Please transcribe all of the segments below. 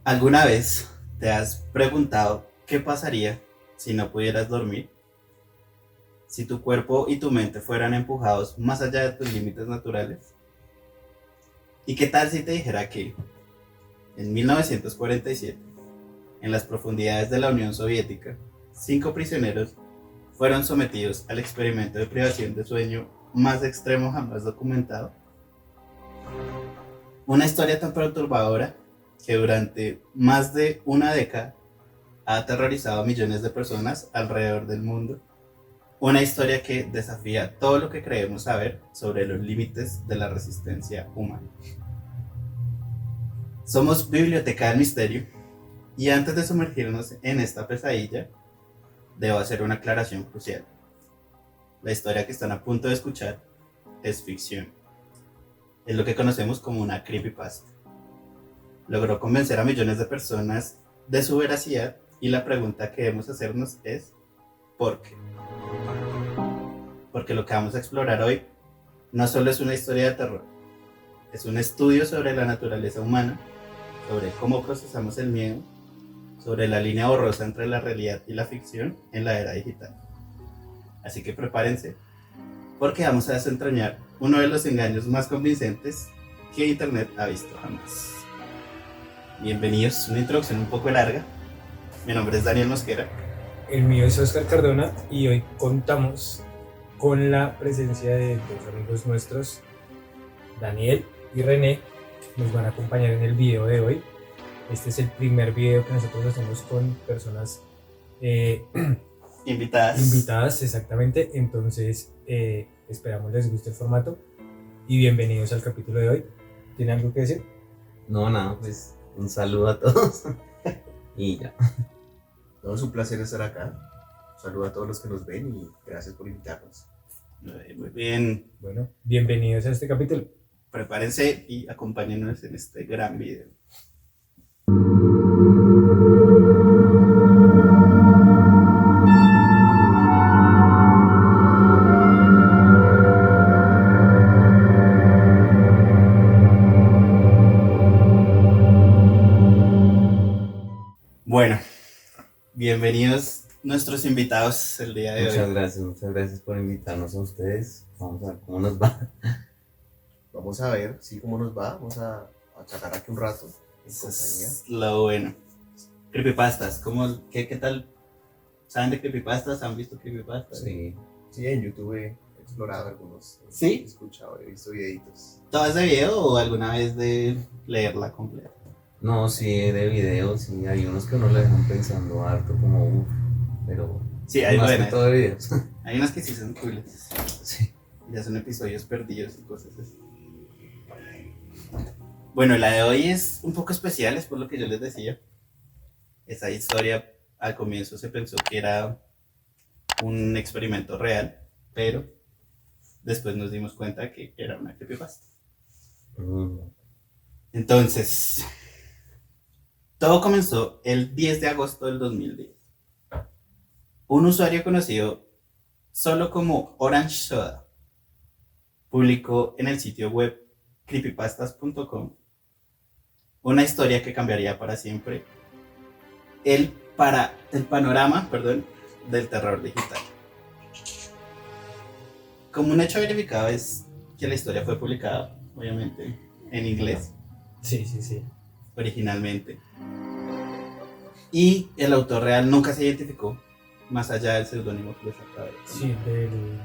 ¿Alguna vez te has preguntado qué pasaría si no pudieras dormir? Si tu cuerpo y tu mente fueran empujados más allá de tus límites naturales. ¿Y qué tal si te dijera que en 1947, en las profundidades de la Unión Soviética, 5 prisioneros fueron sometidos al experimento de privación de sueño más extremo jamás documentado? Una historia tan perturbadora que durante más de una década ha aterrorizado a millones de personas alrededor del mundo. Una historia que desafía todo lo que creemos saber sobre los límites de la resistencia humana. Somos Biblioteca del Misterio y antes de sumergirnos en esta pesadilla, debo hacer una aclaración crucial. La historia que están a punto de escuchar es ficción. Es lo que conocemos como una creepypasta. Logró convencer a millones de personas de su veracidad y la pregunta que debemos hacernos es ¿por qué? Porque lo que vamos a explorar hoy no solo es una historia de terror, es un estudio sobre la naturaleza humana, sobre cómo procesamos el miedo, sobre la línea borrosa entre la realidad y la ficción en la era digital. Así que prepárense, porque vamos a desentrañar uno de los engaños más convincentes que Internet ha visto jamás. Bienvenidos, una introducción un poco larga. Mi nombre es Daniel Mosquera. El mío es Oscar Cardona y hoy contamos con la presencia de dos amigos nuestros, Daniel y René, que nos van a acompañar en el video de hoy. Este es el primer video que nosotros hacemos con personas invitadas, exactamente. Entonces, esperamos les guste el formato y bienvenidos al capítulo de hoy. ¿Tiene algo que decir? No, nada, pues un saludo a todos y ya. No, es un placer estar acá. Un saludo a todos los que nos ven y gracias por invitarnos. Muy bien, Bueno, bienvenidos a este capítulo. prepárense y acompáñenos en este gran video. Bueno, bienvenidos nuestros invitados el día de Muchas hoy. gracias por invitarnos a ustedes. Vamos a ver cómo nos va. Vamos a ver, sí, cómo nos va. Vamos a charlar aquí un rato en Eso compañía. es lo bueno. Creepypastas, ¿qué tal? ¿Saben de creepypastas? ¿Han visto creepypastas? Sí. Sí, en YouTube he explorado algunos. ¿Sí? He escuchado, he visto videitos. ¿Todas de video o alguna vez de leerla completa? No, sí, de videos, sí, hay unos que uno le dejan pensando harto, como uff, pero Sí, hay más que buenas. todo de videos. Hay unas que sí son cooles. Sí. Ya son episodios perdidos y cosas así. Bueno, la de hoy es un poco especial, es por lo que yo les decía. Esa historia al comienzo se pensó que era un experimento real, pero después nos dimos cuenta que era una creepypasta. Entonces, todo comenzó el 10 de agosto del 2010. Un usuario conocido solo como Orange Soda publicó en el sitio web creepypastas.com una historia que cambiaría para siempre el panorama del terror digital. Como un hecho verificado es que la historia fue publicada, obviamente, en inglés Sí. originalmente. Y el autor real nunca se identificó, más allá del seudónimo que les acabo de decir. Sí,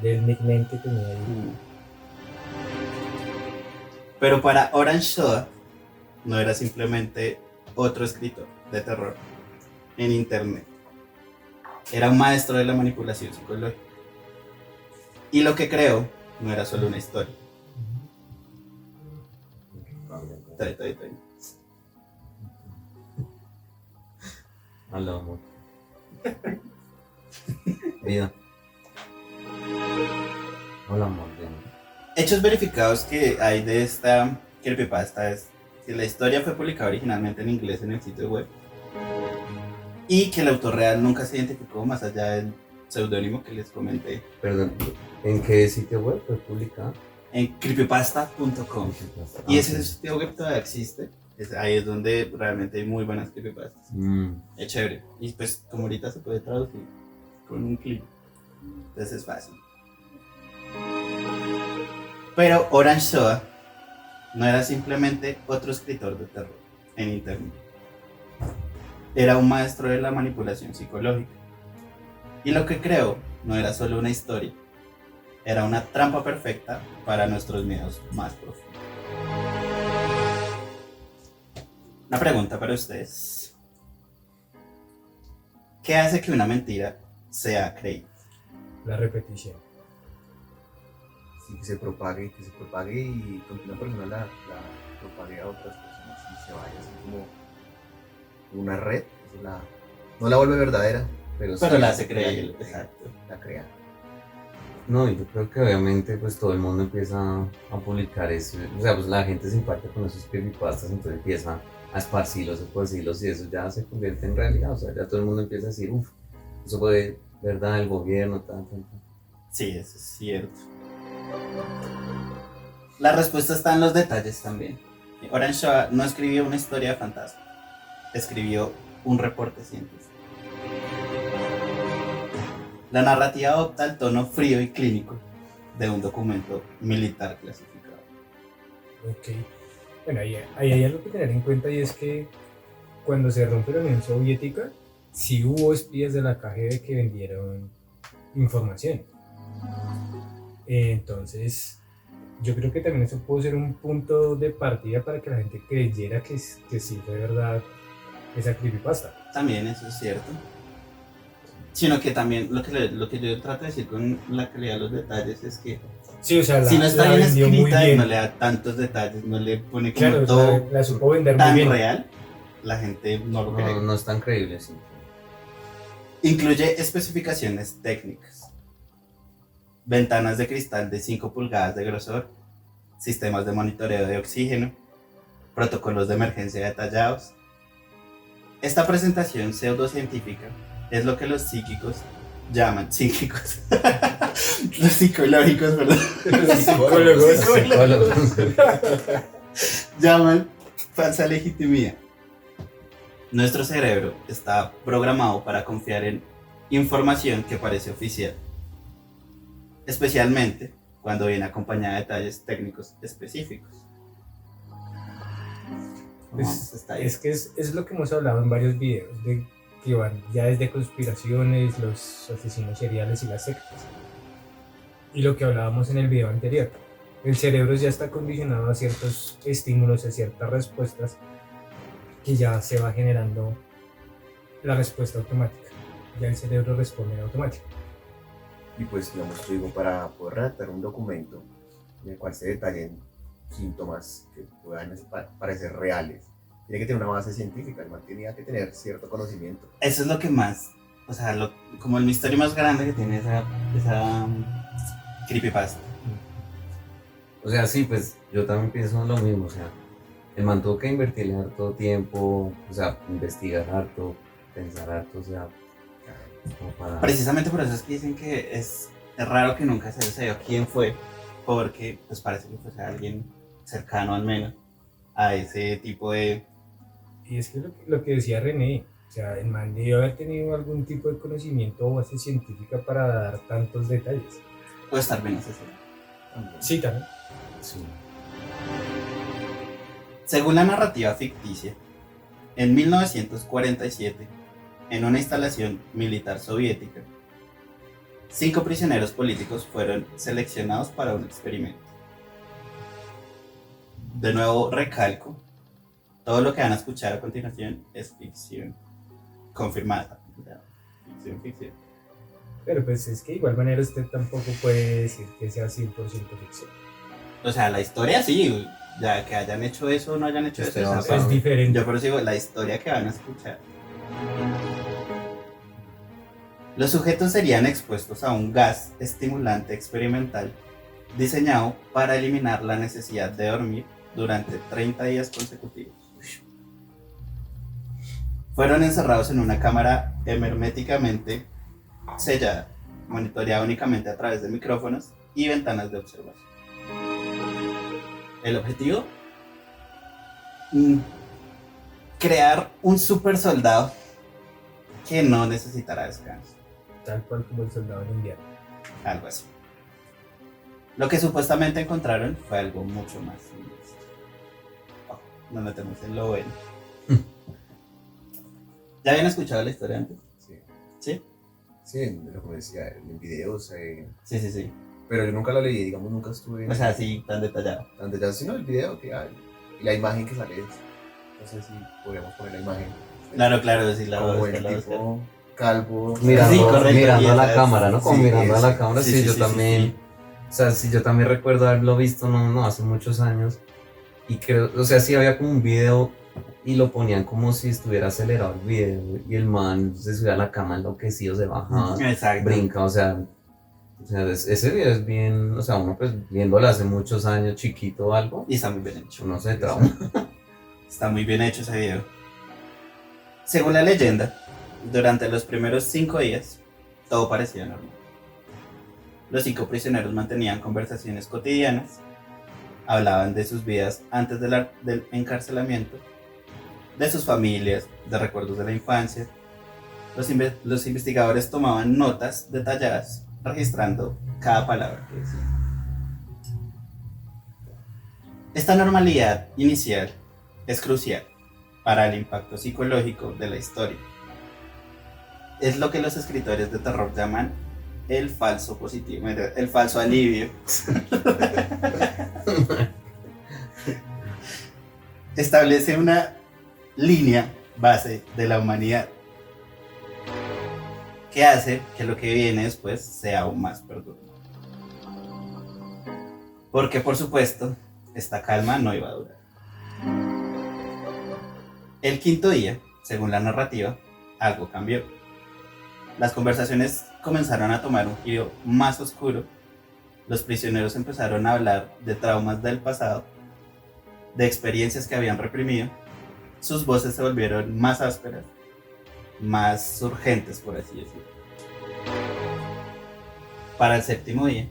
del nickname que tenía ahí. Pero para Orange Soda no era simplemente otro escritor de terror en internet. Era un maestro de la manipulación psicológica. Y lo que creó no era solo una historia. Trae. Hola, amor. Vida. Hola, amor. Bien. Hechos verificados que hay de esta creepypasta es que la historia fue publicada originalmente en inglés en el sitio web y que el autor real nunca se identificó más allá del seudónimo que les comenté Perdón, ¿en qué sitio web fue publicado? en creepypasta.com. Y ese sitio web todavía existe, Ahí es donde realmente hay muy buenas creepypastas. Mm. Es chévere. Y pues como ahorita se puede traducir con un clic. Entonces es fácil. Pero Orange Shoa no era simplemente otro escritor de terror en internet. Era un maestro de la manipulación psicológica. Y lo que creó no era solo una historia, era una trampa perfecta para nuestros miedos más profundos. Una pregunta para ustedes. ¿Qué hace que una mentira sea creíble? La repetición. Sí, que se propague y con que una persona la propague a otras personas y se vaya así como una red, no la vuelve verdadera, pero sí La hace creíble. Exacto. la crea. No, yo creo que obviamente pues todo el mundo empieza a publicar eso, o sea, pues la gente se impacta con esos creepypastas, entonces empieza a esparcirlos y eso ya se convierte en realidad, o sea, ya todo el mundo empieza a decir, uff, eso fue verdad, el gobierno, tal. Sí, eso es cierto. La respuesta está en los detalles también. Orange Shoa no escribió una historia de fantasma, escribió un reporte científico. La narrativa adopta el tono frío y clínico de un documento militar clasificado. Ok. Bueno, ahí hay algo que tener en cuenta y es que cuando se rompe la Unión Soviética, sí hubo espías de la KGB que vendieron información. Entonces, yo creo que también eso pudo ser un punto de partida para que la gente creyera que sí fue verdad esa creepypasta. También eso es cierto. Sino que también lo que yo trato de decir con la calidad de los detalles es que Sí, o sea, si no está la bien vendió muy escrita y bien. no le da tantos detalles, no le pone como Claro, todo la supo vender muy tan bien. real, la gente no lo cree. No es tan creíble, sí. Incluye especificaciones técnicas, ventanas de cristal de 5 pulgadas de grosor, sistemas de monitoreo de oxígeno, protocolos de emergencia detallados. Esta presentación pseudocientífica es lo que los psíquicos llaman, los psicológicos, perdón, Psicólogos. llaman falsa legitimidad. Nuestro cerebro está programado para confiar en información que parece oficial, especialmente cuando viene acompañada de detalles técnicos específicos. Es que es lo que hemos hablado en varios videos, de que van ya desde conspiraciones, los asesinos seriales y las sectas. Y lo que hablábamos en el video anterior, el cerebro ya está condicionado a ciertos estímulos, a ciertas respuestas, que ya se va generando la respuesta automática. Ya el cerebro responde en automático. Y pues, digamos, yo digo, para poder redactar un documento en el cual se detallen síntomas que puedan parecer reales, tiene que tener una base científica, el man tenía que tener cierto conocimiento. Eso es lo que más, o sea, como el misterio más grande que tiene esa creepypasta. O sea, sí, pues yo también pienso lo mismo, o sea, el man tuvo que invertirle harto tiempo, o sea, investigar harto, pensar harto, o sea, como para... Precisamente por eso es que dicen que es raro que nunca se sabido quién fue, porque pues parece que fuese alguien cercano al menos a ese tipo de... Y es que lo que decía René, o sea, el man debió haber tenido algún tipo de conocimiento o base científica para dar tantos detalles. Puede estar bien asesorado. Sí, también. Sí. Según la narrativa ficticia, en 1947, en una instalación militar soviética, 5 prisioneros políticos fueron seleccionados para un experimento. De nuevo recalco, todo lo que van a escuchar a continuación es ficción confirmada. Ficción. Pero pues es que de igual manera usted tampoco puede decir que sea 100% ficción. O sea, la historia sí, ya que hayan hecho eso o no hayan hecho eso. Pero esa es parte. diferente. Yo por eso digo, la historia que van a escuchar. Los sujetos serían expuestos a un gas estimulante experimental diseñado para eliminar la necesidad de dormir durante 30 días consecutivos. Fueron encerrados en una cámara herméticamente sellada, monitoreada únicamente a través de micrófonos y ventanas de observación. El objetivo, crear un super soldado que no necesitará descanso. Tal cual como el soldado en invierno. Algo así. Lo que supuestamente encontraron fue algo mucho más siniestro. Oh, nos metemos en lo bueno. ¿Ya habían escuchado la historia antes? Sí. ¿Sí? Sí, lo que decía, en videos, Sí. pero yo nunca la leí, digamos, nunca estuve O sea, así tan detallado. tan detallado, sino el video que hay, y la imagen que sale, no sé si podríamos poner la imagen. Claro, sí, la voy a Como buscar, el la voy a buscar. tipo calvo. Mirando, Sí, correcto, mirando y a la esa es- cámara, ¿no? Como sí, mirando a la ese. cámara, Sí, sí, sí, yo sí, también. sí. O sea, sí, yo también recuerdo haberlo visto, no, hace muchos años. Y creo, o sea, sí había como un video y lo ponían como si estuviera acelerado el video. Y el man se subía a la cama enloquecido, se bajaba, Exacto. brinca, ese video es bien, o sea, uno pues viéndolo hace muchos años, chiquito o algo, Y está muy bien hecho. uno se trauma. Está muy bien hecho ese video. Según la leyenda, durante los primeros 5 días, todo parecía normal. Los 5 prisioneros mantenían conversaciones cotidianas, hablaban de sus vidas antes del encarcelamiento, de sus familias, de recuerdos de la infancia. Los investigadores tomaban notas detalladas, registrando cada palabra que decían. Esta normalidad inicial es crucial para el impacto psicológico de la historia. Es lo que los escritores de terror llaman el falso positivo, el falso alivio. Establece una línea base de la humanidad que hace que lo que viene después sea aún más perturbador. Porque por supuesto, esta calma no iba a durar. El quinto día, según la narrativa, algo cambió. Las conversaciones comenzaron a tomar un giro más oscuro. Los prisioneros empezaron a hablar de traumas del pasado, de experiencias que habían reprimido. Sus voces se volvieron más ásperas, más urgentes, por así decirlo. Para el séptimo día,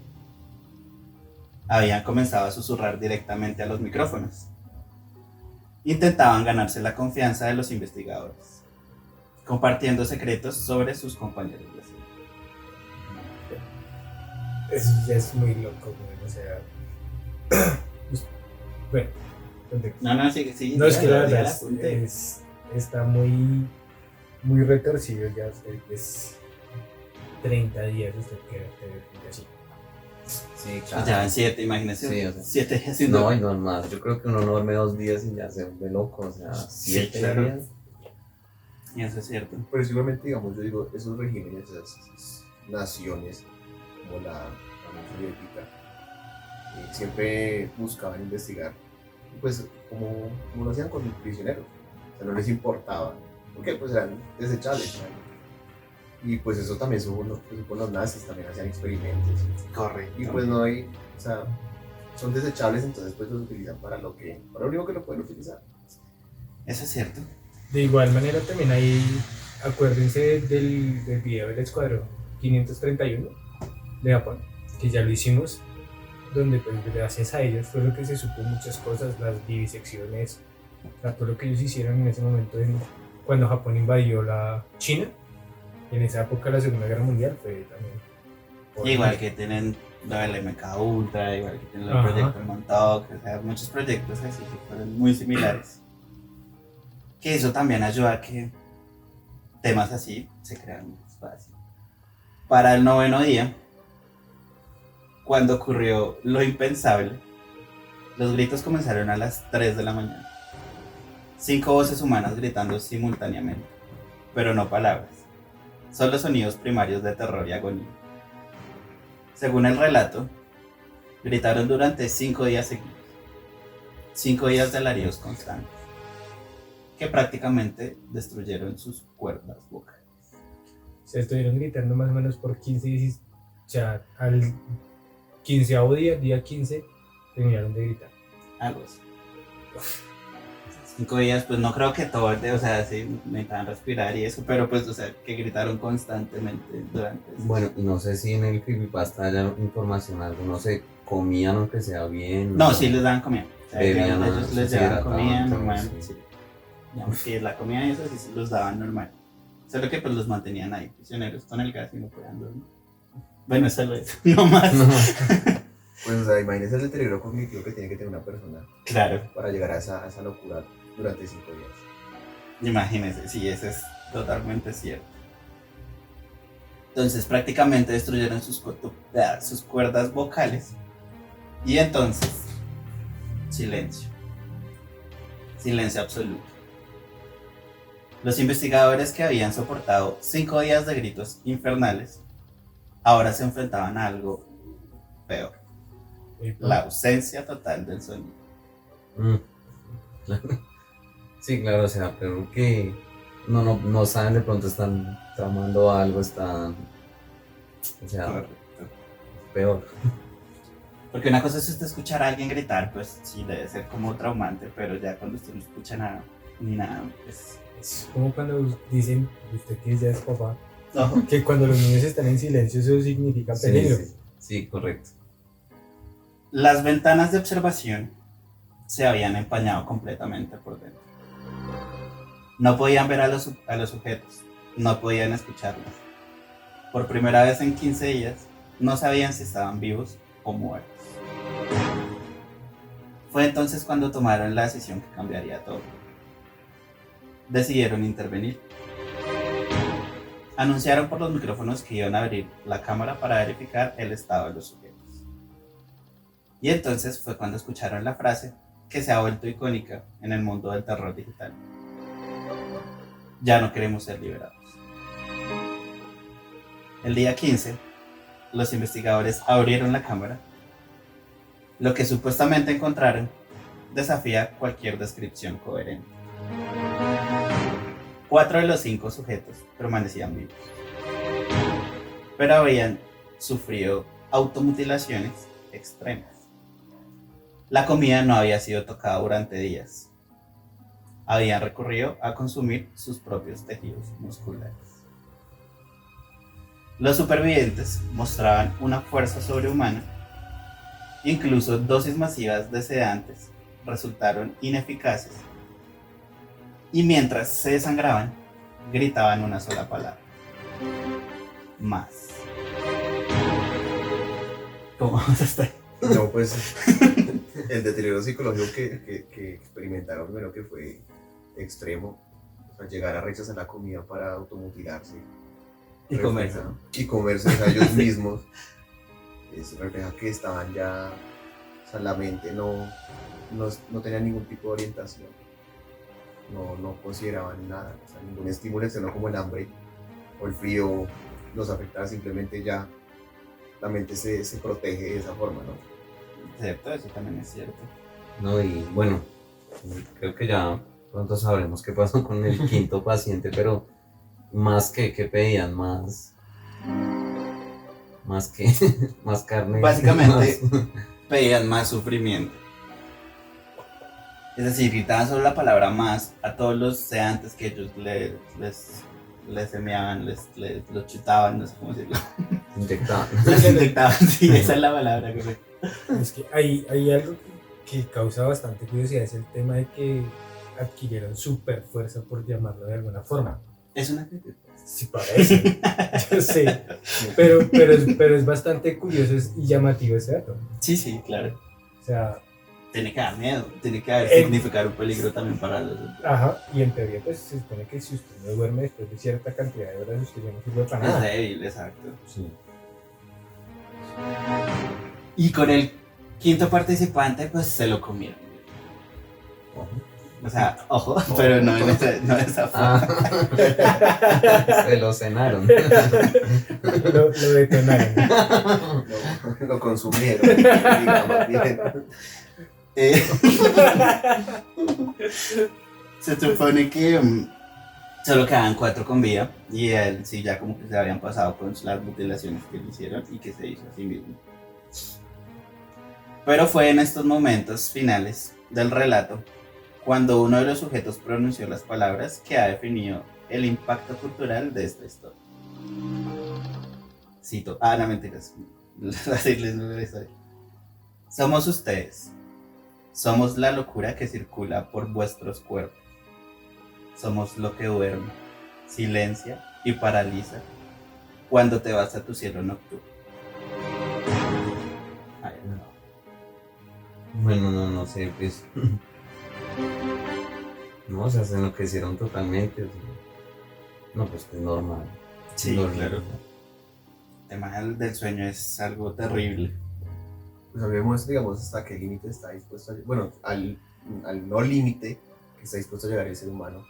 habían comenzado a susurrar directamente a los micrófonos. Intentaban ganarse la confianza de los investigadores, compartiendo secretos sobre sus compañeros de celda. Eso ya es muy loco, güey. O sea. Bueno, contexto. No, sí. No, es que la ya verdad la apunté. está muy, muy retorcido ya. Es 30 días usted que así. Sí, Pues ya van 7, imagínese. Sí, o sea. 7 días haciendo. No, y no más. Yo creo que uno no duerme 2 días y ya se vuelve loco. O sea, 7 claro. días. Y eso es cierto. Pero igualmente, digamos, yo digo, esos regímenes, esas naciones, como la Unión Soviética, siempre buscaban investigar, pues, como lo hacían con los prisioneros. O sea, no les importaba, porque pues eran desechables, ¿no? Y pues eso también con los nazis, también hacían experimentos. Correcto. Y pues no hay, o sea, son desechables, entonces pues los utilizan para lo único que lo pueden utilizar. Eso es cierto. De igual manera también hay, acuérdense del video del Escuadrón 531 de Japón, que ya lo hicimos, donde pues gracias a ellos fue lo que se supo muchas cosas, las vivisecciones, o sea, todo lo que ellos hicieron en ese momento cuando Japón invadió la China, en esa época de la Segunda Guerra Mundial fue también. Igual que tienen lo del MK Ultra, igual que tienen el Ajá. proyecto Montauk, o sea, muchos proyectos así que fueron muy similares. Que eso también ayuda a que temas así se crean más fácil. Para el 9º día, cuando ocurrió lo impensable, los gritos comenzaron a las 3 de la mañana. 5 voces humanas gritando simultáneamente, pero no palabras, solo sonidos primarios de terror y agonía. Según el relato, gritaron durante 5 días seguidos, 5 días de alaridos constantes, que prácticamente destruyeron sus cuerdas vocales. Se estuvieron gritando más o menos por 15 días, o sea, al 15º día 15, terminaron de gritar. Algo así. 5 días, pues no creo que todo, o sea, sí necesitaban respirar y eso, pero pues, o sea, que gritaron constantemente durante eso. Bueno, y no sé si en el creepypasta haya información, algunos se comían aunque sea bien. No, sí les daban comida. O sea, Bebían, ellos les se daban hidrataban, comida todo, normal. sí. Sí. Digamos que la comida y eso sí se los daban normal. Solo que pues los mantenían ahí prisioneros con el gas y no podían dormir. Bueno, solo eso, no más. No. Pues, o sea, imagínese el deterioro cognitivo que tiene que tener una persona Claro, para llegar a esa locura durante 5 días. imagínense, sí, eso es totalmente cierto. Entonces prácticamente destruyeron sus cuerdas vocales y entonces silencio, silencio absoluto. Los investigadores que habían soportado 5 días de gritos infernales ahora se enfrentaban a algo peor, la ausencia total del sonido. Mm, claro. Sí, claro, o sea, pero que no saben, de pronto están tramando algo, están, o sea, Correcto. peor. Porque una cosa es usted escuchar a alguien gritar, pues sí debe ser como traumante, pero ya cuando usted no escucha nada, ni nada, pues... Es como cuando dicen, usted que ya es papá, No. que cuando los niños están en silencio eso significa Sí, peligro. sí, correcto. Las ventanas de observación se habían empañado completamente por dentro. No podían ver a los sujetos, no podían escucharlos. Por primera vez en 15 días, no sabían si estaban vivos o muertos. Fue entonces cuando tomaron la decisión que cambiaría todo. Decidieron intervenir. Anunciaron por los micrófonos que iban a abrir la cámara para verificar el estado de los sujetos. Y entonces fue cuando escucharon la frase que se ha vuelto icónica en el mundo del terror digital. Ya no queremos ser liberados. El día 15, los investigadores abrieron la cámara. Lo que supuestamente encontraron desafía cualquier descripción coherente. 4 de los 5 sujetos permanecían vivos, pero habían sufrido automutilaciones extremas. La comida no había sido tocada durante días. Habían recurrido a consumir sus propios tejidos musculares. Los supervivientes mostraban una fuerza sobrehumana. Incluso dosis masivas de sedantes resultaron ineficaces. Y mientras se desangraban, gritaban una sola palabra: más. ¿Cómo vamos a estar? No, pues el deterioro psicológico que experimentaron, bueno, que fue extremo. O sea, llegar a rechazar la comida para automutilarse. Y comerse, ¿no? Y comerse a ellos mismos. Eso refleja que estaban ya, o sea, la mente no tenía ningún tipo de orientación. No consideraban nada, o sea, ningún estímulo externo como el hambre o el frío los afectaba, simplemente ya la mente se protege de esa forma, ¿no? Cierto, eso también es cierto. No, y bueno, creo que ya pronto sabremos qué pasó con el quinto paciente, pero más que pedían, más que más carne. Básicamente más- pedían más sufrimiento. Es decir, gritaban solo la palabra más a todos los sedantes que ellos les semeaban, los chutaban, no sé cómo decirlo. inyectaban. Les inyectaban, sí, esa es la palabra correcta. Es que hay algo que causa bastante curiosidad, es el tema de que adquirieron super fuerza, por llamarlo de alguna forma. Es una crítica. Sí parece, yo sé, pero es bastante curioso y llamativo ese dato. Sí, claro. O sea, Tiene que dar miedo, tiene que significar un peligro también para los otros. ajá, y en teoría pues se supone que si usted no duerme después de cierta cantidad de horas, usted ya no sirve para Es nada. débil, exacto. Sí. Y con el quinto participante, pues se lo comieron. O sea, ojo, pero no en esa forma. Ah, se lo cenaron. Lo detonaron. Lo consumieron, digamos bien. Eh, se supone que solo quedaban 4 con vida y él sí ya como que se habían pasado con las mutilaciones que le hicieron y que se hizo a sí mismo. Pero fue en estos momentos finales del relato cuando uno de los sujetos pronunció las palabras que ha definido el impacto cultural de esta historia. Cito, no mentiras, decirles la historia. Somos ustedes, somos la locura que circula por vuestros cuerpos. somos lo que duerme, silencia y paraliza cuando te vas a tu cielo nocturno. Ay, no. Bueno, no sé, pues. No, o sea, se enloquecieron totalmente. O sea, no, pues que es normal. Sí, Normal. claro. El tema del sueño es algo terrible. Pues sabemos, digamos, hasta qué límite está dispuesto a, bueno, al no límite que está dispuesto a llegar el ser humano.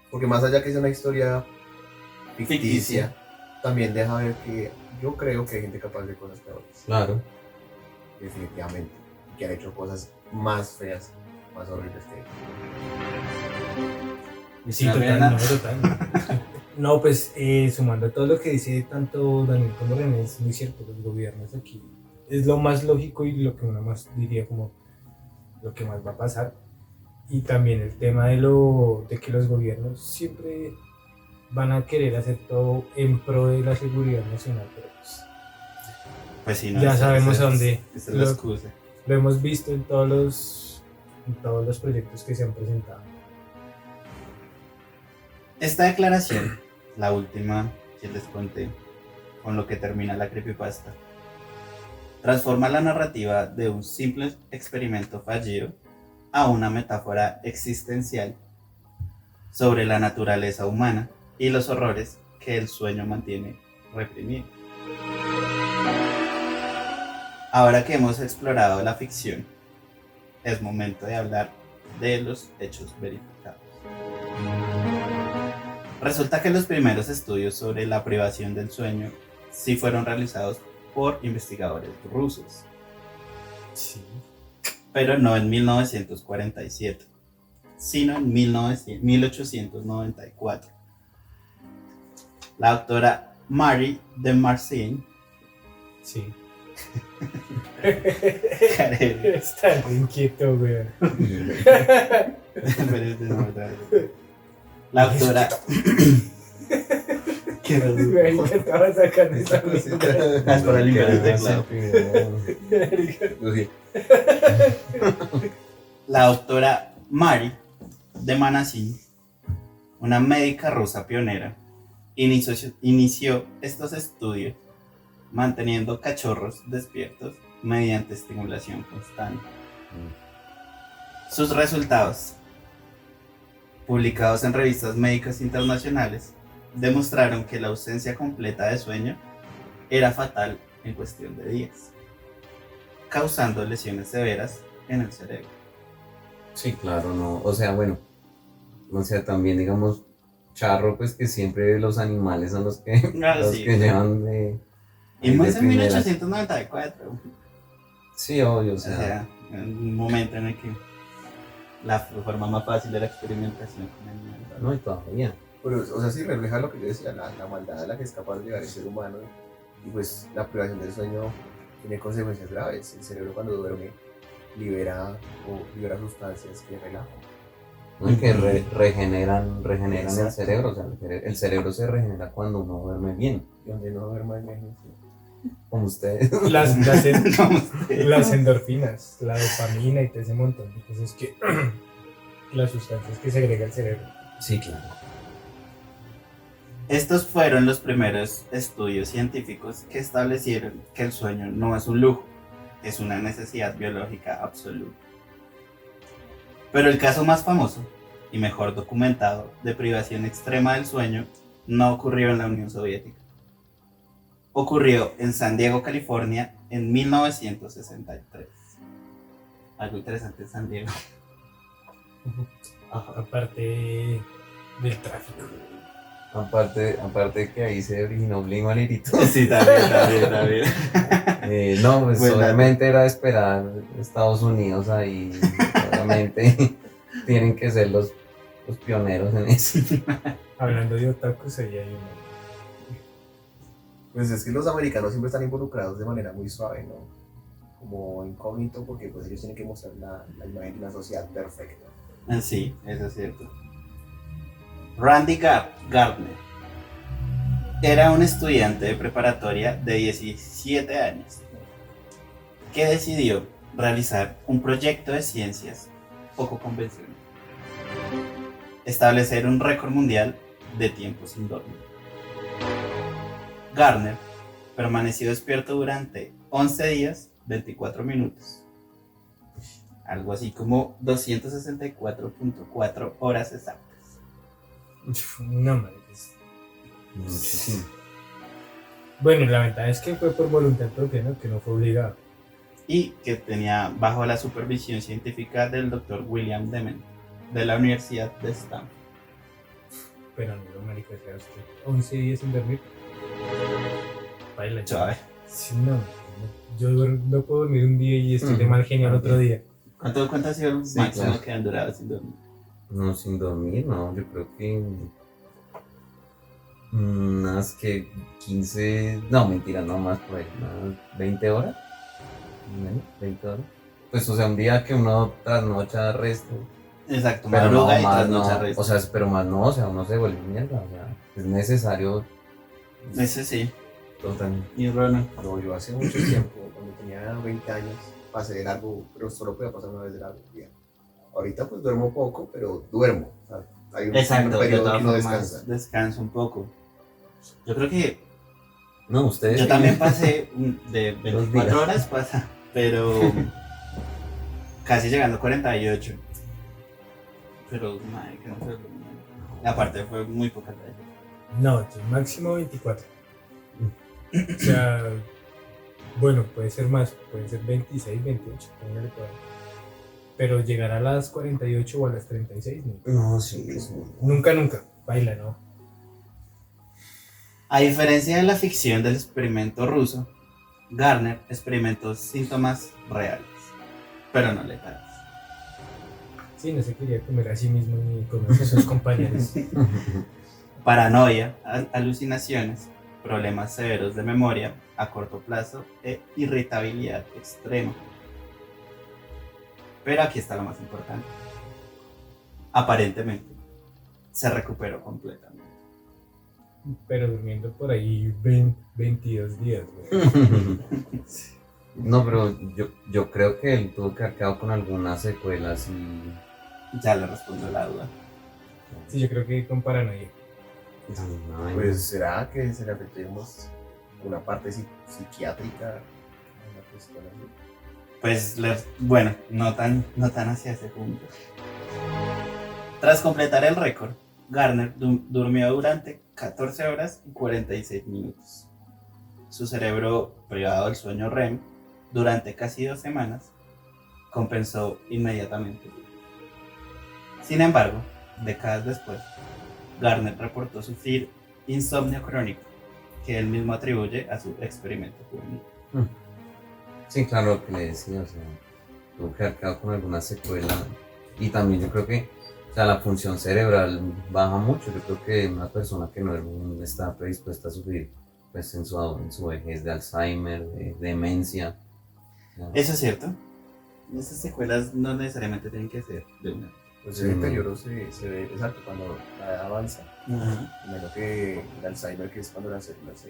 Porque más allá que sea una historia ficticia, también deja ver que yo creo que hay gente capaz de cosas peores, Claro. definitivamente, y que han hecho cosas más feas, más horribles que Sí, ¿No total, nada? no, total. No, pues sumando a todo lo que dice tanto Daniel como René, es muy cierto, los gobiernos aquí es lo más lógico y lo que uno más diría como lo que más va a pasar. Y también el tema de que los gobiernos siempre van a querer hacer todo en pro de la seguridad nacional, pero Pues sí, no, ya sabemos a es- dónde. esa es la excusa. Lo hemos visto en todos los proyectos que se han presentado. Esta declaración, la última que les conté, con lo que termina la creepypasta, transforma la narrativa de un simple experimento fallido a una metáfora existencial sobre la naturaleza humana y los horrores que el sueño mantiene reprimidos. Ahora que hemos explorado la ficción, es momento de hablar de los hechos verificados. Resulta que los primeros estudios sobre la privación del sueño sí fueron realizados por investigadores rusos, Sí. pero no en 1947, sino en 1894. La doctora Marie de Marcin Sí. Carey. Está inquieto, güey. La doctora. ¿Qué era? Me intentaba sacar esa mierda. Es para limpiar el teclado. La doctora Mari de Manasín, una médica rusa pionera, inició estos estudios manteniendo cachorros despiertos mediante estimulación constante. Sus resultados, publicados en revistas médicas internacionales, demostraron que la ausencia completa de sueño era fatal en cuestión de días, causando lesiones severas en el cerebro. Sí, claro, no. O sea, bueno. O sea, también digamos, charro, pues que siempre los animales son los que, los Sí. que llevan de. Y de más en primera. 1894. Sí, obvio, o O sea. sea, en un momento en el que la forma más fácil era experimentación con animales. No, y todavía. Pero, o sea, sí refleja lo que yo decía, la maldad a la que es capaz de llegar el ser humano. Y pues la privación del sueño tiene consecuencias graves. El cerebro cuando duerme libera sustancias que relajan. ¿No? Y que regeneran el Exacto. cerebro. O sea, el cerebro se regenera cuando uno duerme bien. Y donde no duerma, imagínense. Como ustedes. Las endorfinas, la dopamina y todo ese montón de cosas que las sustancias que segrega el cerebro. Sí, claro. Estos fueron los primeros estudios científicos que establecieron que el sueño no es un lujo, es una necesidad biológica absoluta. Pero el caso más famoso y mejor documentado de privación extrema del sueño no ocurrió en la Unión Soviética. Ocurrió en San Diego, California, en 1963. Algo interesante en San Diego. Ajá. Aparte del tráfico. Aparte que ahí se originó Blink-182. Sí, también. No, pues Bueno, obviamente era esperar Estados Unidos ahí. Obviamente tienen que ser los pioneros en eso. Hablando de otakus, ahí hay uno. Pues es que los americanos siempre están involucrados de manera muy suave, ¿no? Como incógnito, porque pues ellos tienen que mostrar la imagen de una sociedad perfecta. Sí, eso es cierto. Randy Gardner era un estudiante de preparatoria de 17 años que decidió realizar un proyecto de ciencias poco convencional. establecer un récord mundial de tiempo sin dormir. Garner permaneció despierto durante 11 días, 24 minutos. Algo así como 264.4 horas exactas. Uf, no, maricas. Muchísimo. Bueno, la ventaja es que fue por voluntad propia, ¿no? Que no fue obligado. Y que tenía bajo la supervisión científica del Dr. William Dement de la Universidad de Stanford. Pero no, marica, o sea, usted 11 días sin dormir. Baila, Suave. Sí, no, yo no puedo dormir un día y estoy de mal genio al otro día. ¿Cuánto ha sido el Sí, máximo claro. que han durado sin dormir? No, sin dormir, no, yo creo que unas que 15, no, mentira, no más por ahí, unas 20 horas, menos, 20 horas. Pues, o sea, un día que uno trasnocha resto, Exacto, pero no, madruga y más trasnocha no, resto. o sea, pero más no, o sea, uno se vuelve mierda, o sea, es necesario Ese sí. totalmente. Y Ronald. No, yo hace mucho tiempo, cuando tenía 20 años, pasé de largo, pero solo podía pasar una vez de largo día. Ahorita pues duermo poco, pero duermo. O sea, hay un Exacto, de periodo todas que uno formas descansa. descanso un poco. Yo creo que No, ustedes. yo sí. también pasé de Dos 24 días. horas, pero casi llegando a 48. Pero, madre, que no fue. Aparte, fue muy poca talla. No, yo máximo 24. O sea, bueno, puede ser más, puede ser 26, 28, póngale por ahí. Pero llegar a las 48 o a las 36, no. No, sí, es muy- Nunca, nunca. Baila, ¿no? A diferencia de la ficción del experimento ruso, Garner experimentó síntomas reales, pero no letales. Sí, no se quería comer a sí mismo ni comer a sus compañeros. Paranoia, alucinaciones, problemas severos de memoria a corto plazo e irritabilidad extrema. Pero aquí está lo más importante. Aparentemente, se recuperó completamente. Pero durmiendo por ahí 22 días, güey. No, pero yo creo que él tuvo que haber quedado con algunas secuelas y. Ya le respondo la duda. Sí, yo creo que con paranoia. Ay, Pues será que se le afectó digamos, una parte psiquiátrica, una cuestión así. Pues, bueno, no tan hacia ese punto. Tras completar el récord, Garner durmió durante 14 horas y 46 minutos. Su cerebro, privado del sueño REM, durante casi 2 semanas, compensó inmediatamente. Sin embargo, décadas después, Garner reportó sufrir insomnio crónico, que él mismo atribuye a su experimento juvenil. sí, claro, lo que le decía, o sea, tuvo que haber quedado con alguna secuela. Y también yo creo que, o sea, la función cerebral baja mucho. Yo creo que una persona que no está predispuesta a sufrir, pues en su vejez de Alzheimer, de demencia. ¿No? Eso es cierto. Esas secuelas no necesariamente tienen que ser de una. Pues Sí, el no. deterioro se ve, exacto, cuando la edad avanza. Menos que el Alzheimer, que es cuando las células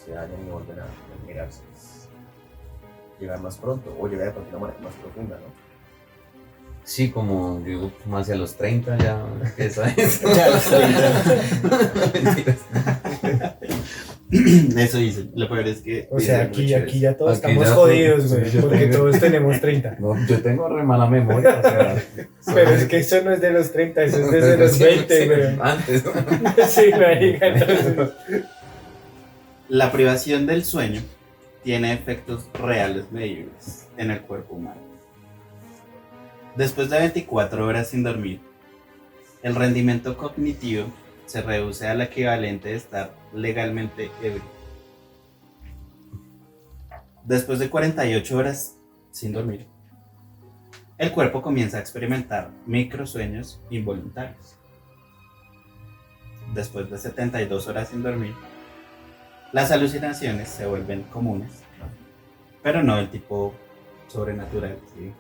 se dañan y no vuelven a regenerarse. Llegar más pronto, o llegar de una manera más profunda, ¿no? Sí, como yo digo, como hacia los 30 ya empieza eso. Ya los 30. Mentiras. Eso dice. Lo peor es que. O sea, dicen mucho aquí eso. ya todos Aquí estamos ya jodidos, todos- güey, sí, yo porque tengo- todos tenemos 30. No, yo tengo re mala memoria, o sea. Pero es que eso no es de los 30, eso es desde los 20, güey. Antes. Sí, marica, entonces. La privación del sueño tiene efectos reales medibles en el cuerpo humano. Después de 24 horas sin dormir, el rendimiento cognitivo se reduce al equivalente de estar legalmente ebrio. Después de 48 horas sin dormir, el cuerpo comienza a experimentar microsueños involuntarios. Después de 72 horas sin dormir, las alucinaciones se vuelven comunes, pero no del tipo sobrenatural que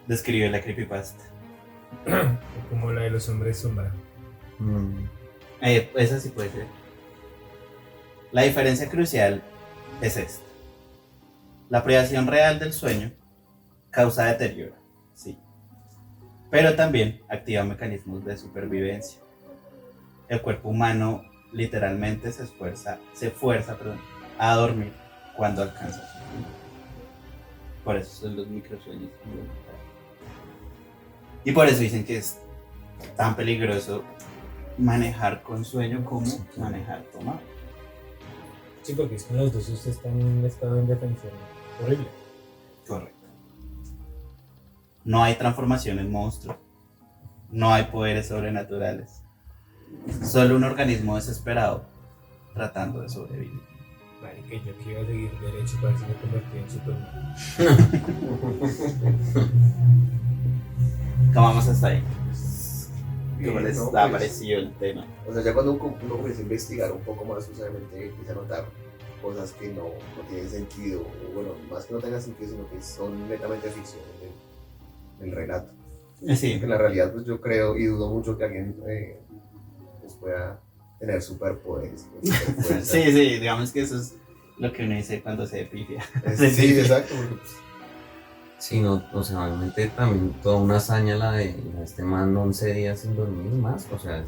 describe la creepypasta. Como la de los hombres sombra. Esa sí puede ser. La diferencia crucial es esta. La privación real del sueño causa deterioro, sí, pero también activa mecanismos de supervivencia. El cuerpo humano literalmente se esfuerza, perdón, a dormir cuando alcanza su fin. Por eso son los microsueños. Y por eso dicen que es tan peligroso manejar con sueño como manejar tomado. Sí, porque es que los dos usted está en un estado de indefensión horrible. Correcto. No hay transformación en monstruo. No hay poderes sobrenaturales. Solo un organismo desesperado tratando de sobrevivir. Marica, yo que iba a seguir derecho para ver si me convertí en Superman. ¿Cómo vamos hasta ahí? Bien, ¿Cómo les ¿no? ha Pues, parecido el tema? o sea, ya cuando uno comienza a investigar un poco más, usualmente empieza a notar cosas que no tienen sentido, o bueno, más que no tengan sentido, sino que son netamente ficción en el relato. Sí. En la realidad, pues yo creo y dudo mucho que alguien pues pueda tener superpoderes. Sí, digamos que eso es lo que uno dice cuando se pifia. Sí, exacto, porque pues, Sí, no, o sea, obviamente también toda una hazaña la de este man 11 días sin dormir más, o sea,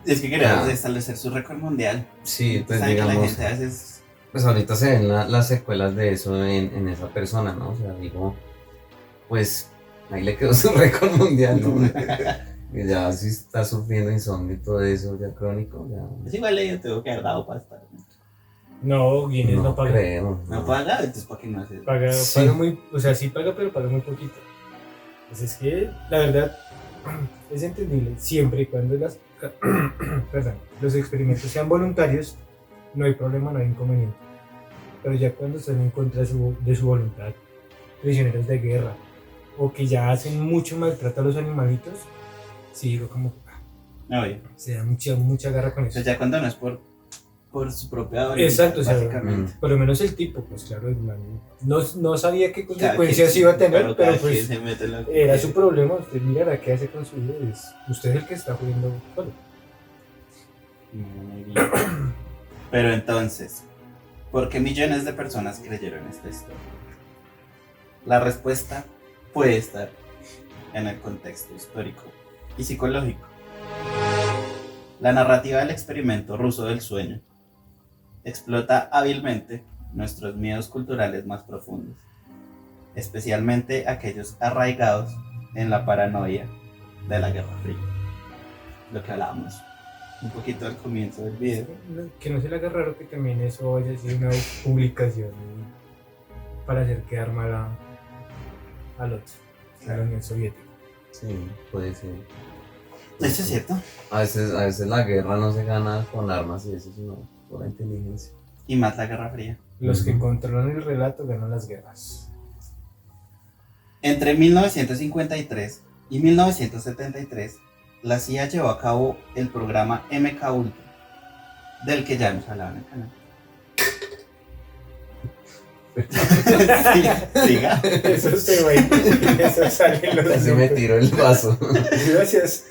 Es que queremos establecer su récord mundial. sí, pues Saben que la digamos, gente a veces... pues ahorita se ven las secuelas de eso en esa persona, ¿no? O sea, digo, pues ahí le quedó su récord mundial, ¿no? Que ya si está sufriendo insomnio y todo eso ya crónico, ya Es igual yo tengo que haber dado pasta. No, Guinness no paga. creo. No paga, entonces ¿para qué no hace? Paga, Sí. paga muy, o sea, sí paga, pero paga muy poquito. Pues es que, la verdad, es entendible, siempre y cuando perdón, los experimentos sean voluntarios, no hay problema, no hay inconveniente. Pero ya cuando están en contra de su voluntad, prisioneros de guerra, o que ya hacen mucho maltrato a los animalitos, sí digo como, No, oye. se da mucha garra con eso. Pues ya cuando no es por su propia voluntad, Exacto, o sea, básicamente. Por lo menos el tipo, pues claro, el man no sabía qué Cada consecuencias quien- iba a tener, cada pero quien pues se mete en lo que era quiere. su problema. Usted mirará qué hace con su vida, es usted el que está jugando solo. Muy bien. Pero entonces, ¿por qué millones de personas creyeron esta historia? La respuesta puede estar en el contexto histórico y psicológico. La narrativa del experimento ruso del sueño explota hábilmente nuestros miedos culturales más profundos, especialmente aquellos arraigados en la paranoia de la Guerra Fría. Lo que hablábamos un poquito al comienzo del video. Que no se le haga raro que también eso haya sido una publicación para hacer quedar mal al otro, a la Unión Soviética. Sí, puede ser. Eso es cierto. A veces la guerra no se gana con armas y eso, sino por la inteligencia. Y más la Guerra Fría. Los que Ujú. controlan el relato ganan las guerras. Entre 1953 y 1973, la CIA llevó a cabo el programa MK Ultra, del que ya hemos hablado en el canal. Siga. Eso se va y eso sale en los Casi me tiro el vaso. Gracias.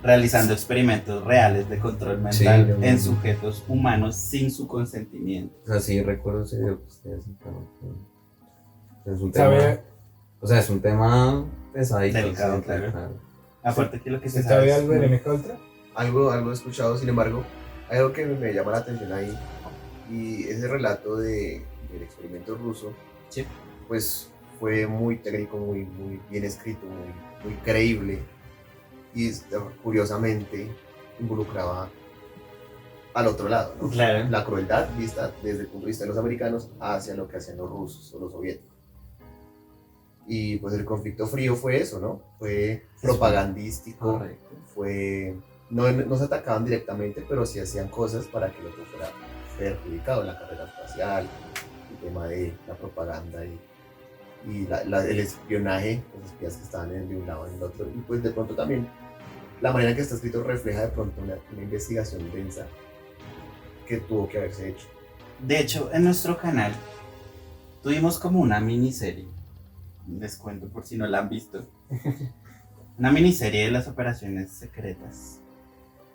Realizando experimentos reales de control mental Sí, en sujetos humanos sin su consentimiento. O sea, sí recuerdo ese video que ustedes sacaron. Es un ¿Sabe? tema, o sea, es un tema pesadito. Delicado, sí, claro. Aparte que lo que se ¿Se sabe sabe es algo del MK Ultra? algo he escuchado, sin embargo, hay algo que me llama la atención ahí, y ese relato del experimento ruso, Sí. pues fue muy técnico, muy bien escrito, muy creíble, y curiosamente involucraba al otro lado, ¿no? Claro. La crueldad vista desde el punto de vista de los americanos hacia lo que hacían los rusos o los soviéticos. Y pues el conflicto frío fue eso, ¿no? Fue propagandístico, Correcto. fue... No se atacaban directamente, pero sí hacían cosas para que el otro fuera perjudicado, la carrera espacial, el tema de la propaganda y el espionaje, los espías que estaban de un lado en el otro. Y pues de pronto también la manera en que está escrito refleja de pronto una investigación densa que tuvo que haberse hecho. De hecho, en nuestro canal tuvimos como una miniserie. Les cuento por si no la han visto. Una miniserie de las operaciones secretas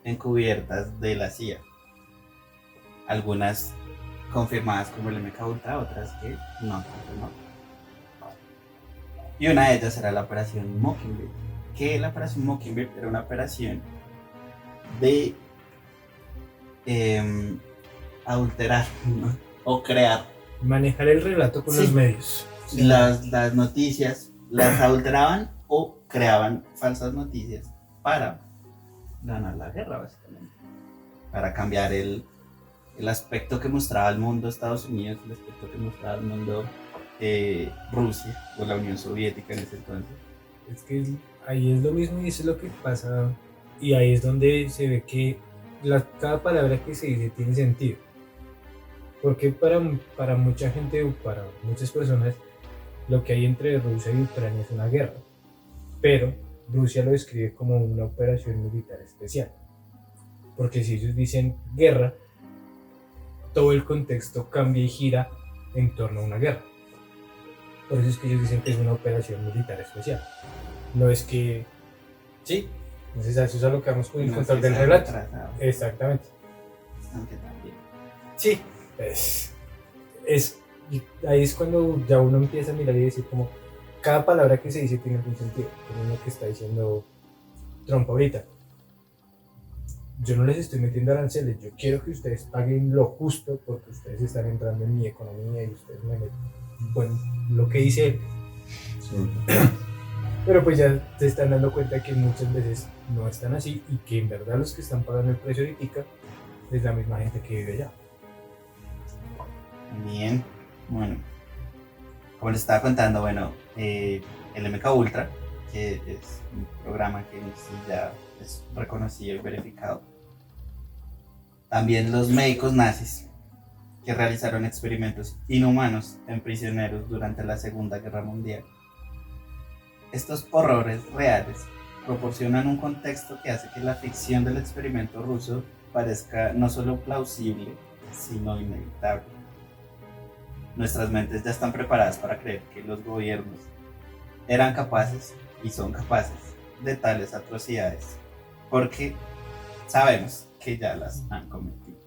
encubiertas de la CIA. Algunas confirmadas como el MK Ultra, otras que no han confirmado. Y una de ellas era la operación Mockingbird. Que la operación Mockingbird era una operación de adulterar, ¿no? O crear Manejar el relato con Sí. los medios. las noticias, las adulteraban o creaban falsas noticias para ganar la guerra, básicamente. Para cambiar el aspecto que mostraba el mundo Estados Unidos, el aspecto que mostraba el mundo Rusia o la Unión Soviética en ese entonces. Es que ahí es lo mismo y eso es lo que pasa. Y ahí es donde se ve que cada palabra que se dice tiene sentido. Porque para mucha gente o para muchas personas lo que hay entre Rusia y Ucrania es una guerra. Pero Rusia lo describe como una operación militar especial. Porque si ellos dicen guerra, todo el contexto cambia y gira en torno a una guerra. Por eso es que ellos dicen que es una operación militar especial. No es que... Sí, entonces eso es a lo que vamos con el No control sé del si relato. retrasado, Exactamente. aunque también. Sí, ahí es cuando ya uno empieza a mirar y decir como cada palabra que se dice tiene algún sentido, como lo que está diciendo Trump ahorita. Yo no les estoy metiendo aranceles, yo quiero que ustedes paguen lo justo porque ustedes están entrando en mi economía y ustedes me meten, bueno, lo que dice él. Sí. Pero pues ya se están dando cuenta que muchas veces no están así y que en verdad los que están pagando el precio ahorita es la misma gente que vive allá. Bien, bueno, como les estaba contando, bueno, el MK Ultra, que es un programa que en sí ya es reconocido y verificado. También los médicos nazis, que realizaron experimentos inhumanos en prisioneros durante la Segunda Guerra Mundial. Estos horrores reales proporcionan un contexto que hace que la ficción del experimento ruso parezca no solo plausible, sino inevitable. Nuestras mentes ya están preparadas para creer que los gobiernos eran capaces y son capaces de tales atrocidades, porque sabemos que ya las han cometido.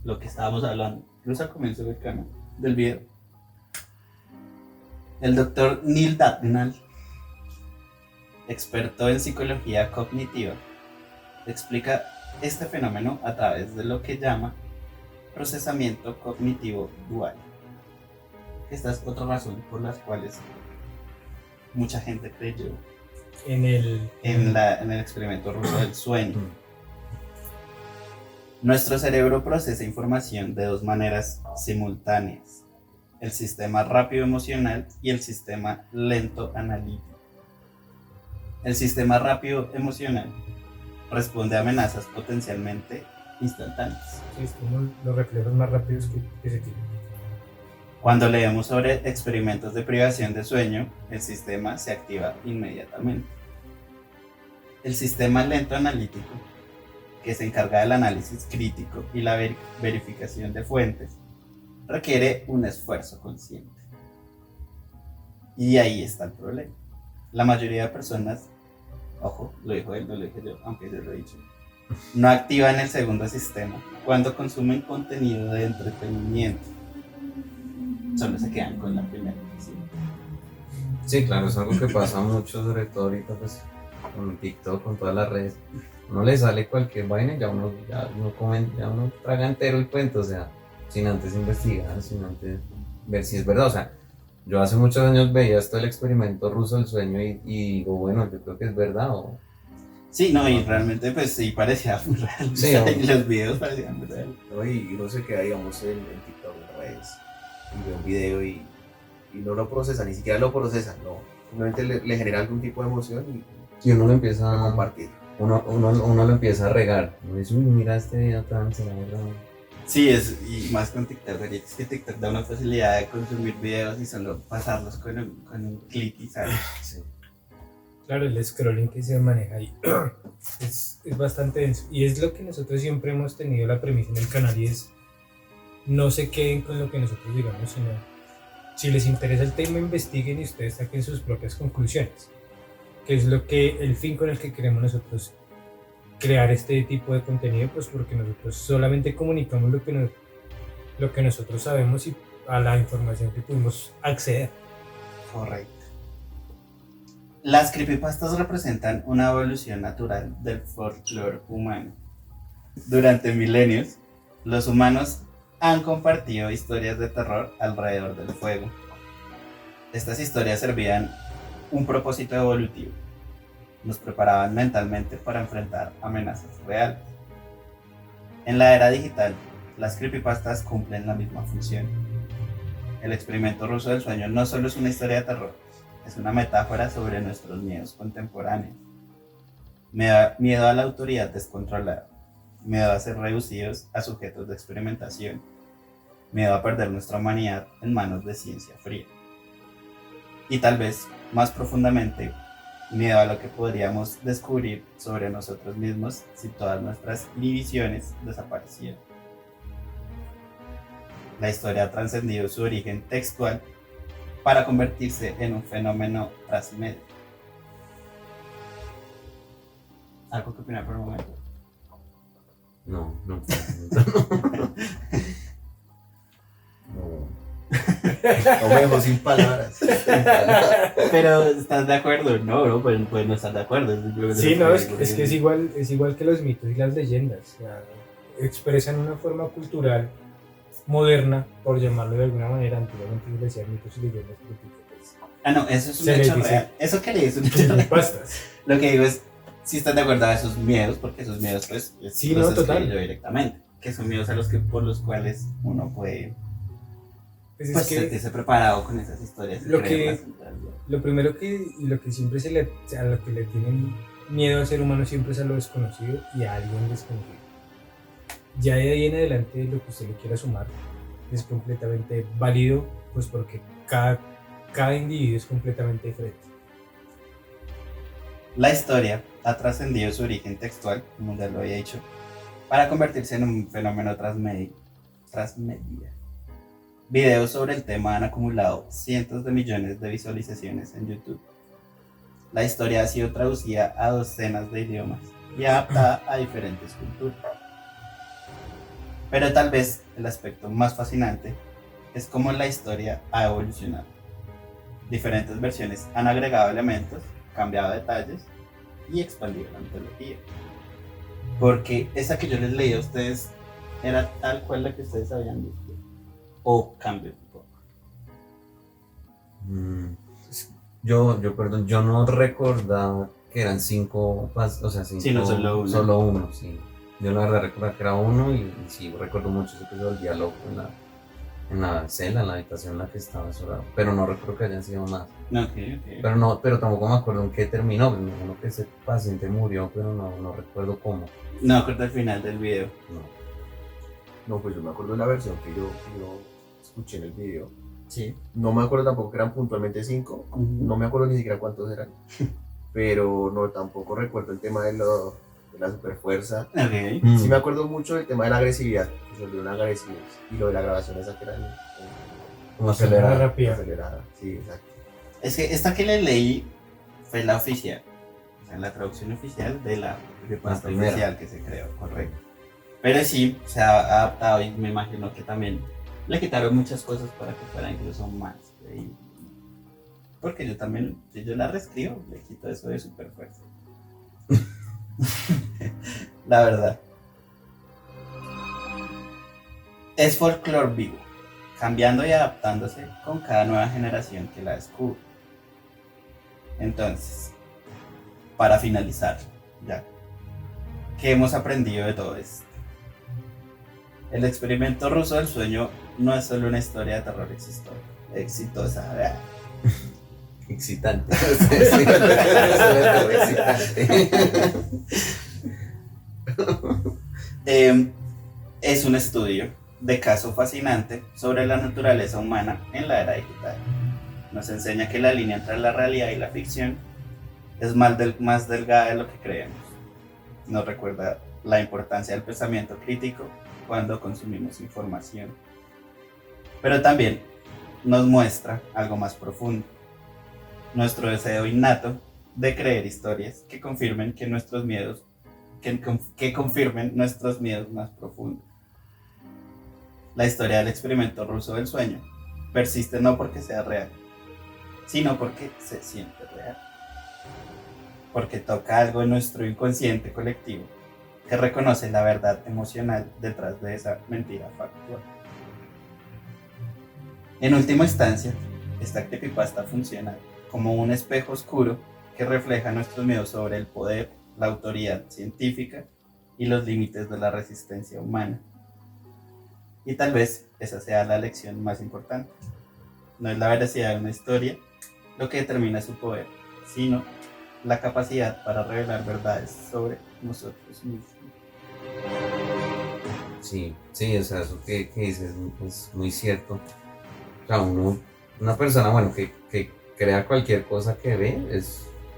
Lo que estábamos hablando, incluso al comienzo del canal, del video. El doctor Neil Dagnall, experto en psicología cognitiva, explica este fenómeno a través de lo que llama procesamiento cognitivo dual. Esta es otra razón por las cuales mucha gente creyó En el en el experimento ruso del sueño. Nuestro cerebro procesa información de dos maneras simultáneas: el sistema rápido emocional y el sistema lento analítico. El sistema rápido emocional responde a amenazas potencialmente instantáneas. es como los reflejos más rápidos que se tienen. Cuando leemos sobre experimentos de privación de sueño, el sistema se activa inmediatamente. El sistema lento analítico, que se encarga del análisis crítico y la verificación de fuentes, requiere un esfuerzo consciente. Y ahí está el problema. La mayoría de personas, ojo, lo dijo él, no lo dije yo, aunque yo lo he dicho, no activan el segundo sistema cuando consumen contenido de entretenimiento. Solo se quedan con la primera opción. Sí, claro, es algo que pasa mucho, sobre todo ahorita pues con TikTok, con todas las redes. Uno le sale cualquier vaina y ya uno traga entero el cuento, o sea, sin antes investigar, sin antes ver si es verdad. O sea, yo hace muchos años veía esto del experimento ruso del sueño y digo, bueno, yo creo que es verdad o... Sí, no, y realmente pues sí parecía muy real. Sí, O sea, obvio. y los videos parecían muy reales. ¿No? Y uno se queda, digamos, en TikTok, en redes, y ve un video y no lo procesa, ni siquiera lo procesa, no. Simplemente le genera algún tipo de emoción y Y uno lo empieza lo a compartir. uno lo empieza a regar. Uno dice, uy, mira este video tan, será verdad. Sí, y más con TikTok, oye, es que TikTok da una facilidad de consumir videos y solo pasarlos con un clic y sale. Sí. Claro, el scrolling que se maneja ahí es bastante denso. Y es lo que nosotros siempre hemos tenido la premisa en el canal y es no se queden con lo que nosotros digamos, sino si les interesa el tema, investiguen y ustedes saquen sus propias conclusiones. Que es el fin con el que queremos nosotros crear este tipo de contenido, pues porque nosotros solamente comunicamos lo que nosotros sabemos y a la información que pudimos acceder. Correcto. Las creepypastas representan una evolución natural del folclore humano. Durante milenios, los humanos han compartido historias de terror alrededor del fuego. Estas historias servían un propósito evolutivo. Nos preparaban mentalmente para enfrentar amenazas reales. En la era digital, las creepypastas cumplen la misma función. El experimento ruso del sueño no solo es una historia de terror, es una metáfora sobre nuestros miedos contemporáneos. Miedo a la autoridad descontrolada, miedo a ser reducidos a sujetos de experimentación, miedo a perder nuestra humanidad en manos de ciencia fría. Y tal vez, más profundamente, miedo a lo que podríamos descubrir sobre nosotros mismos si todas nuestras inhibiciones desaparecieran. La historia ha trascendido su origen textual para convertirse en un fenómeno transmedia. ¿Algo que opinar por el momento? No. No. No me dejó sin palabras. Pero ¿estás de acuerdo? No, pues no estás de acuerdo. Sí, no, es que es igual que los mitos y las leyendas. O sea, expresan una forma cultural moderna, por llamarlo de alguna manera. Antiguamente se decían mitos y leyendas, pues, No, eso es un se les hecho dice real. Eso que leí es un hecho real. pastas. Lo que digo es, si estás de acuerdo a esos miedos, porque esos miedos pues Sí, los no, total. escribí yo directamente, que son miedos por los cuales uno puede Pues pues, es que sentirse preparado con esas historias. Y lo creerlas que- en realidad. lo primero lo que siempre a lo que le tienen miedo al ser humano siempre es a lo desconocido y a alguien desconocido. Ya de ahí en adelante lo que usted le quiera sumar es completamente válido, pues porque cada individuo es completamente diferente. La historia ha trascendido su origen textual, como ya lo había dicho, para convertirse en un fenómeno transmedia. Videos sobre el tema han acumulado cientos de millones de visualizaciones en YouTube. La historia ha sido traducida a docenas de idiomas y adaptada a diferentes culturas. Pero tal vez el aspecto más fascinante es cómo la historia ha evolucionado. Diferentes versiones han agregado elementos, cambiado detalles y expandido la mitología. Porque esa que yo les leí a ustedes era tal cual la que ustedes habían visto. O cambió un poco. Perdón, yo no recordaba que eran 5 pasos, o sea, 5. Sí, no, solo uno. Solo uno, sí. Yo la verdad recordaba que era uno y sí, recuerdo mucho ese episodio del diálogo en la celda, en la habitación en la que estaba sola. Pero no recuerdo que hayan sido más. Ok. Pero tampoco me acuerdo en qué terminó. Me imagino que ese paciente murió, pero no recuerdo cómo. No, acuerdo al final del video. No. No, pues yo me acuerdo de la versión que yo escuché en el video. Sí. No me acuerdo tampoco que eran puntualmente 5. No me acuerdo ni siquiera cuántos eran. Pero no, tampoco recuerdo el tema de la superfuerza. Ok. Sí me acuerdo mucho del tema de la agresividad, que se volvió una agresividad. Y lo de la grabación esa que era Como Acelerada, acelerado. rápida. acelerada. Sí, exacto. Es que esta que les leí fue la oficial. O sea, la traducción oficial de la creepypasta primera. oficial que se creó, correcto. Pero sí, se ha adaptado y me imagino que también le quitaron muchas cosas para que fuera incluso más creíble. Porque yo también, si yo la reescribo, le quito eso de super fuerza. La verdad. Es folclore vivo, cambiando y adaptándose con cada nueva generación que la descubre. Entonces, para finalizar, ya, ¿qué hemos aprendido de todo esto? El experimento ruso del sueño no es solo una historia de terror exitosa, ¿verdad? Excitante. Sí, excitante. Es un estudio de caso fascinante sobre la naturaleza humana en la era digital. Nos enseña que la línea entre la realidad y la ficción es más delgada de lo que creemos. Nos recuerda la importancia del pensamiento crítico cuando consumimos información. Pero también nos muestra algo más profundo. Nuestro deseo innato de creer historias que confirmen que nuestros miedos, que confirmen nuestros miedos más profundos. La historia del experimento ruso del sueño persiste no porque sea real, sino porque se siente real. porque toca algo en nuestro inconsciente colectivo que reconoce la verdad emocional detrás de esa mentira factual. En última instancia, esta creepypasta funciona como un espejo oscuro que refleja nuestros miedos sobre el poder, la autoridad científica y los límites de la resistencia humana. Y tal vez esa sea la lección más importante. No es la veracidad de una historia lo que determina su poder, sino la capacidad para revelar verdades sobre nosotros mismos. Sí, sí, o sea, eso que dices es muy cierto. O sea, una persona, bueno, que crea cualquier cosa que ve,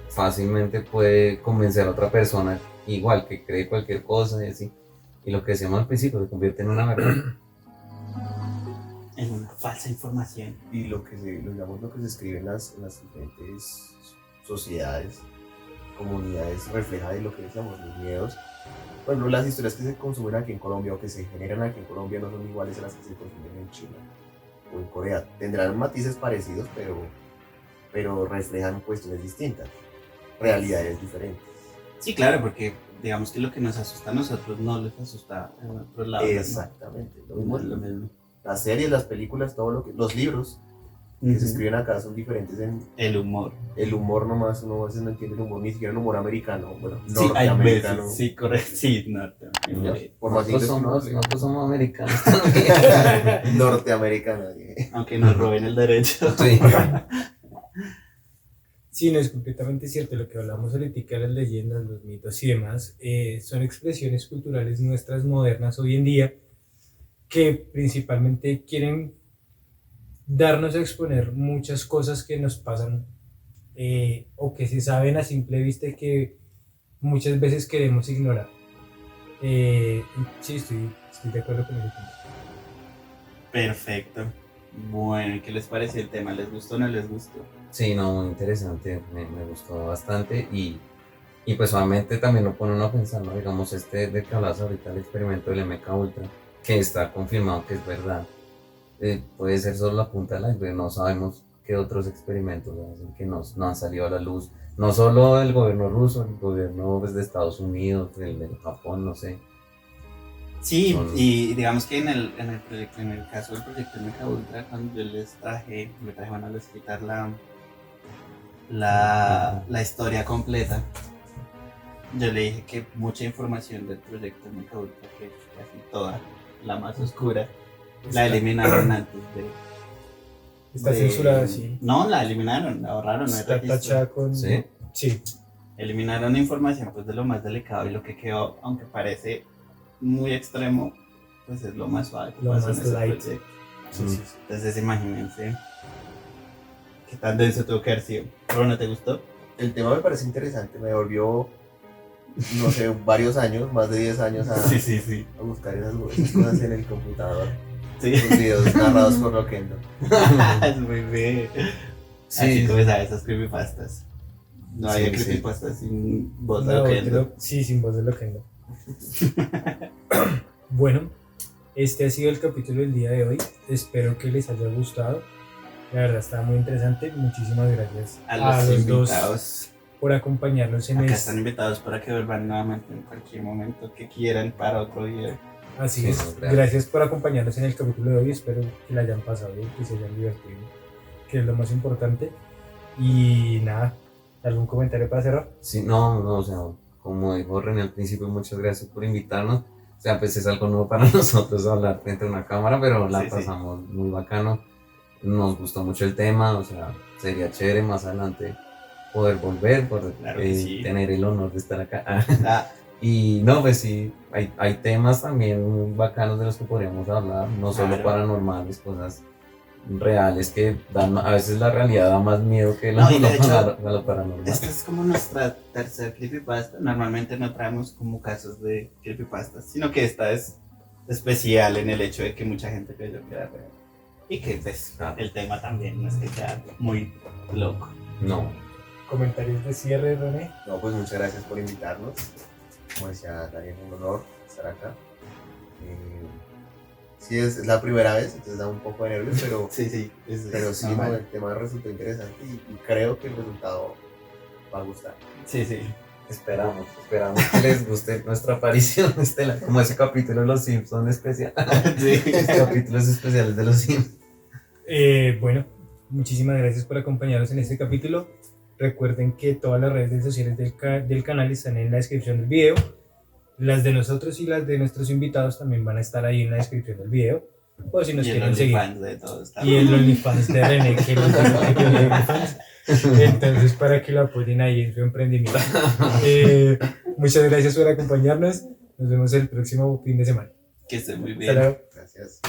fácilmente puede convencer a otra persona igual que cree cualquier cosa y así. Y lo que decíamos al principio se convierte en una verdad. En una falsa información. Y lo que se escribe en las diferentes sociedades, comunidades, refleja de lo que decíamos, los miedos. Por ejemplo, las historias que se consumen aquí en Colombia o que se generan aquí en Colombia no son iguales a las que se consumen en China o en Corea. Tendrán matices parecidos, pero reflejan cuestiones distintas, realidades diferentes. Sí, claro, porque digamos que lo que nos asusta a nosotros no les asusta a otros lados. Exactamente, ¿no? lo mismo. Lo mismo. Las series, las películas, los libros que se escriben acá son diferentes en el humor. El humor nomás, uno a veces no entiende el humor, ni siquiera el humor americano, bueno, Sí, hay norteamericano. veces, sí, correcto, sí, norteamericano. Por más Nosotros somos americanos. norteamericano. Aunque nos roben el derecho. Sí. Sí, no es completamente cierto. Lo que hablamos ahorita de las leyendas, los mitos y demás, son expresiones culturales nuestras modernas hoy en día que principalmente quieren darnos a exponer muchas cosas que nos pasan o que se saben a simple vista y que muchas veces queremos ignorar. Sí, estoy de acuerdo con eso. Perfecto. Bueno, ¿qué les pareció el tema? ¿Les gustó o no les gustó? Sí, no, muy interesante, me gustó bastante y pues obviamente también lo pone uno a pensar, ¿no? Digamos, de que hablas ahorita, el experimento del MK Ultra, que está confirmado que es verdad, puede ser solo la punta del iceberg, no sabemos qué otros experimentos hacen que no han salido a la luz, no solo el gobierno ruso, el gobierno pues, de Estados Unidos, el de Japón, no sé. Sí, y digamos que en el caso del proyecto MK Ultra, cuando yo les traje bueno, a explicar la historia completa, yo le dije que mucha información del proyecto MK Ultra, que casi toda, la más oscura, la eliminaron antes de... Está censurada, sí. No, la eliminaron, la borraron, no hay Está registro. tachada con... ¿Sí? Sí. Eliminaron información pues de lo más delicado y lo que quedó, aunque parece muy extremo, pues es lo más suave que Lo pasó más en ese light. proyecto. Sí. Entonces imagínense qué tan denso tuvo que haber sido. ¿Pero no te gustó? El tema me parece interesante, me volvió, no sé, varios años, más de 10 años Sí. a buscar esas cosas en el computador. Sí. Los videos narrados por Loquendo. Es muy bien. Sí, Así sí. comenzaba esas creepypastas. No Sí, había sí. creepypastas sin voz de No, Loquendo. sí, sin voz de Loquendo. Bueno, este ha sido el capítulo del día de hoy. Espero que les haya gustado. La verdad está muy interesante. Muchísimas gracias A los dos invitados. por acompañarnos en Acá este. están invitados para que vuelvan nuevamente en cualquier momento que quieran para otro video. Así Sí, es. gracias. Gracias por acompañarnos en el capítulo de hoy. Espero que la hayan pasado bien, que se hayan divertido, que es lo más importante. Y nada, ¿algún comentario para cerrar? Sí, no, o sea, como dijo René al principio, muchas gracias por invitarnos. O sea, pues es algo nuevo para nosotros hablar frente a una cámara, pero la Sí, sí. pasamos muy bacano. Nos gustó mucho el tema, o sea, sería chévere más adelante poder volver, poder Claro que sí. tener el honor de estar acá. Ah, Y no, pues sí, hay temas también muy bacanos de los que podríamos hablar, no solo Claro. paranormales, cosas reales que dan, a veces la realidad da más miedo que No, y de hecho, lo paranormal. esta es como nuestra tercer creepypasta. Normalmente no traemos como casos de creepypastas, sino que esta es especial en el hecho de que mucha gente creyó que era real. Y que pues Claro. el tema también no es que sea muy loco. No, Comentarios de cierre, René. No, pues muchas gracias por invitarnos. Como decía Daniel, un honor estar acá. Sí, es la primera vez, entonces da un poco de nervios, pero, Sí, pero sí, no, el tema resultó interesante y creo que el resultado va a gustar. Sí, sí. Esperamos que les guste nuestra aparición estelar, como ese capítulo de Los Simpsons especial. Sí. Capítulos especiales de Los Simpsons. Bueno, muchísimas gracias por acompañarnos en este capítulo. Recuerden que todas las redes sociales del canal están en la descripción del video. Las de nosotros y las de nuestros invitados también van a estar ahí en la descripción del video. O si nos Y el quieren seguir. OnlyFans de todos Y también. el OnlyFans de René, que nos dijo que tiene OnlyFans. Entonces, para que lo apoyen ahí en su emprendimiento. Muchas gracias por acompañarnos. Nos vemos el próximo fin de semana. Que esté muy bien. Hasta luego. Gracias.